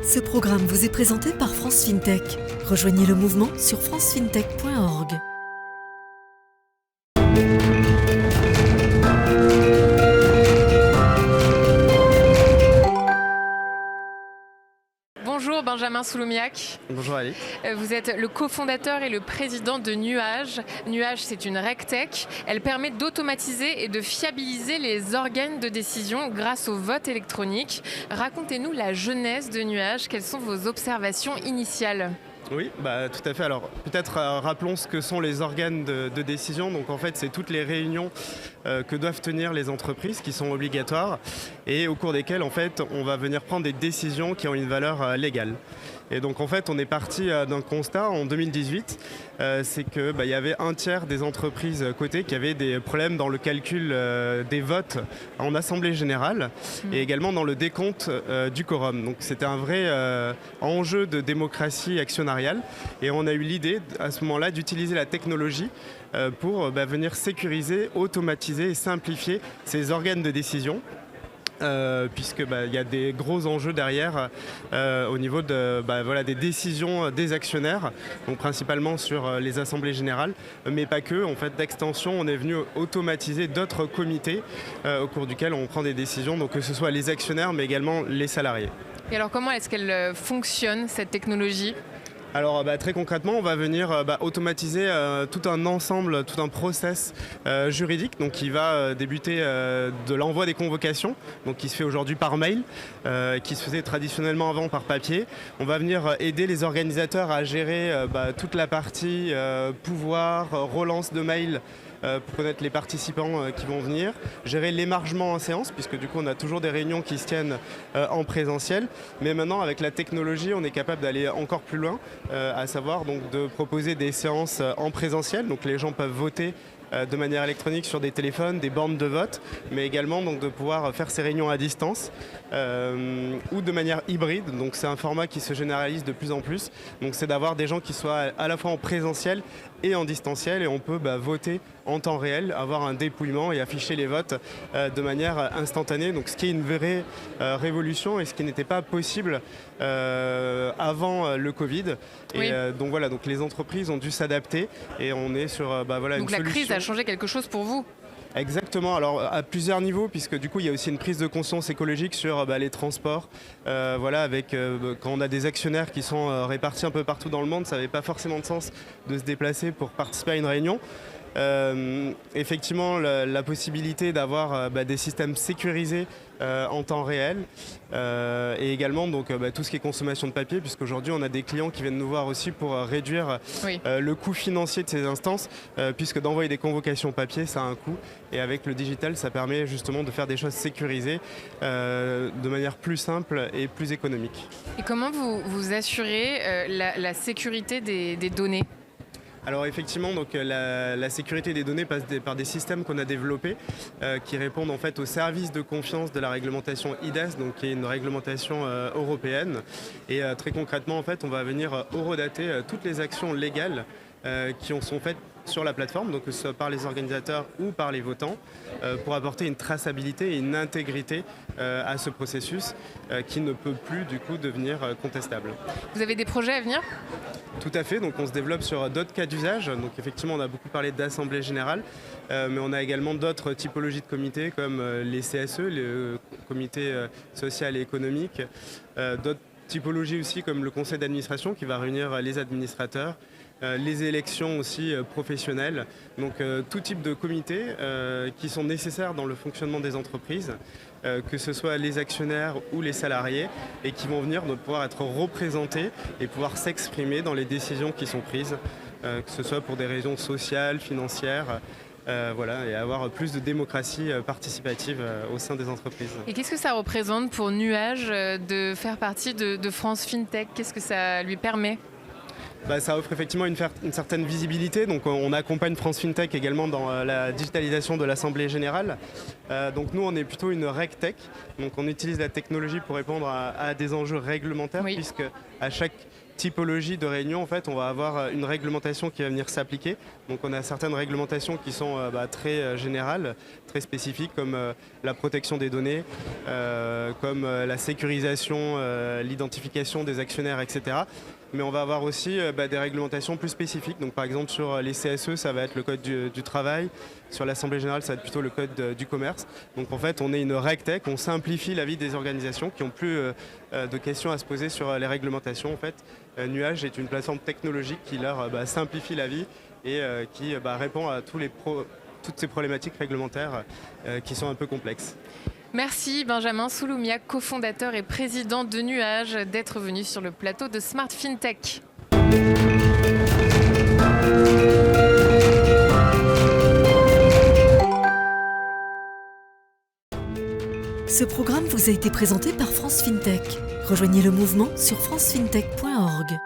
Ce programme vous est présenté par France FinTech. Rejoignez le mouvement sur francefintech.org. Bonjour Benjamin Souloumiac. Bonjour Ali. Vous êtes le cofondateur et le président de Nuage. Nuage, c'est une RegTech. Elle permet d'automatiser et de fiabiliser les organes de décision grâce au vote électronique. Racontez-nous la genèse de Nuage. Quelles sont vos observations initiales ? Oui, tout à fait. Alors peut-être rappelons ce que sont les organes de décision. Donc en fait, c'est toutes les réunions que doivent tenir les entreprises qui sont obligatoires et au cours desquelles en fait, on va venir prendre des décisions qui ont une valeur légale. Et donc en fait, on est parti d'un constat en 2018, c'est que y avait un tiers des entreprises cotées qui avaient des problèmes dans le calcul des votes en assemblée générale et également dans le décompte du quorum. Donc c'était un vrai enjeu de démocratie actionnariale et on a eu l'idée à ce moment-là d'utiliser la technologie pour venir sécuriser, automatiser et simplifier ces organes de décision. Puisque y a des gros enjeux derrière au niveau de, des décisions des actionnaires, donc principalement sur les assemblées générales, mais pas que. En fait, d'extension, on est venu automatiser d'autres comités au cours duquel on prend des décisions, donc que ce soit les actionnaires, mais également les salariés. Et alors, comment est-ce qu'elle fonctionne, cette technologie ? Alors très concrètement, on va venir automatiser tout un ensemble, tout un process juridique donc, qui va débuter de l'envoi des convocations, donc qui se fait aujourd'hui par mail, qui se faisait traditionnellement avant par papier. On va venir aider les organisateurs à gérer toute la partie pouvoir, relance de mail, pour connaître les participants qui vont venir, gérer l'émargement en séance, puisque du coup on a toujours des réunions qui se tiennent en présentiel, mais maintenant avec la technologie on est capable d'aller encore plus loin, à savoir donc de proposer des séances en présentiel, donc les gens peuvent voter de manière électronique sur des téléphones, des bornes de vote, mais également donc, de pouvoir faire ces réunions à distance ou de manière hybride. Donc c'est un format qui se généralise de plus en plus. Donc c'est d'avoir des gens qui soient à la fois en présentiel et en distanciel et on peut voter en temps réel, avoir un dépouillement et afficher les votes de manière instantanée. Donc ce qui est une vraie révolution et ce qui n'était pas possible avant le Covid. Oui. Et donc les entreprises ont dû s'adapter et on est sur donc une la solution. Crise a changé quelque chose pour vous ? Exactement, alors à plusieurs niveaux, puisque du coup il y a aussi une prise de conscience écologique sur les transports. Avec quand on a des actionnaires qui sont répartis un peu partout dans le monde, ça n'avait pas forcément de sens de se déplacer pour participer à une réunion. Effectivement, la possibilité d'avoir des systèmes sécurisés en temps réel et également donc, tout ce qui est consommation de papier, puisqu'aujourd'hui on a des clients qui viennent nous voir aussi pour réduire le coût financier de ces instances, puisque d'envoyer des convocations papier ça a un coût et avec le digital ça permet justement de faire des choses sécurisées de manière plus simple et plus économique. Et comment vous assurez la sécurité des données ? Alors effectivement, donc, la sécurité des données passe par des systèmes qu'on a développés qui répondent en fait aux services de confiance de la réglementation IDAS, donc qui est une réglementation européenne. Et très concrètement, en fait, on va venir horodater toutes les actions légales qui en sont faites sur la plateforme, donc que ce soit par les organisateurs ou par les votants, pour apporter une traçabilité et une intégrité à ce processus qui ne peut plus du coup devenir contestable. Vous avez des projets à venir ? Tout à fait, donc on se développe sur d'autres cas d'usage. Donc effectivement, on a beaucoup parlé d'assemblée générale, mais on a également d'autres typologies de comités comme les CSE, le comité social et économique, d'autres typologies aussi comme le conseil d'administration qui va réunir les administrateurs, les élections aussi professionnelles, donc tout type de comités qui sont nécessaires dans le fonctionnement des entreprises, que ce soit les actionnaires ou les salariés, et qui vont venir de pouvoir être représentés et pouvoir s'exprimer dans les décisions qui sont prises, que ce soit pour des raisons sociales, financières, et avoir plus de démocratie participative au sein des entreprises. Et qu'est-ce que ça représente pour Nuage de faire partie de France FinTech ? Qu'est-ce que ça lui permet ? Ça offre effectivement une certaine visibilité. Donc on accompagne France FinTech également dans la digitalisation de l'Assemblée générale. Donc nous on est plutôt une RegTech. Donc on utilise la technologie pour répondre à des enjeux réglementaires, puisque à chaque typologie de réunion, en fait, on va avoir une réglementation qui va venir s'appliquer. Donc on a certaines réglementations qui sont très générales, très spécifiques, comme la protection des données, comme la sécurisation, l'identification des actionnaires, etc. Mais on va avoir aussi des réglementations plus spécifiques. Donc par exemple sur les CSE, ça va être le code du travail. Sur l'Assemblée générale, ça va être plutôt le code du commerce. Donc en fait, on est une RegTech, on simplifie la vie des organisations qui n'ont plus de questions à se poser sur les réglementations. En fait, Nuage est une plateforme technologique qui leur simplifie la vie et qui répond à toutes ces problématiques réglementaires qui sont un peu complexes. Merci Benjamin Soulloumiac, cofondateur et président de Nuage, d'être venu sur le plateau de Smart FinTech. Ce programme vous a été présenté par France FinTech. Rejoignez le mouvement sur francefintech.org.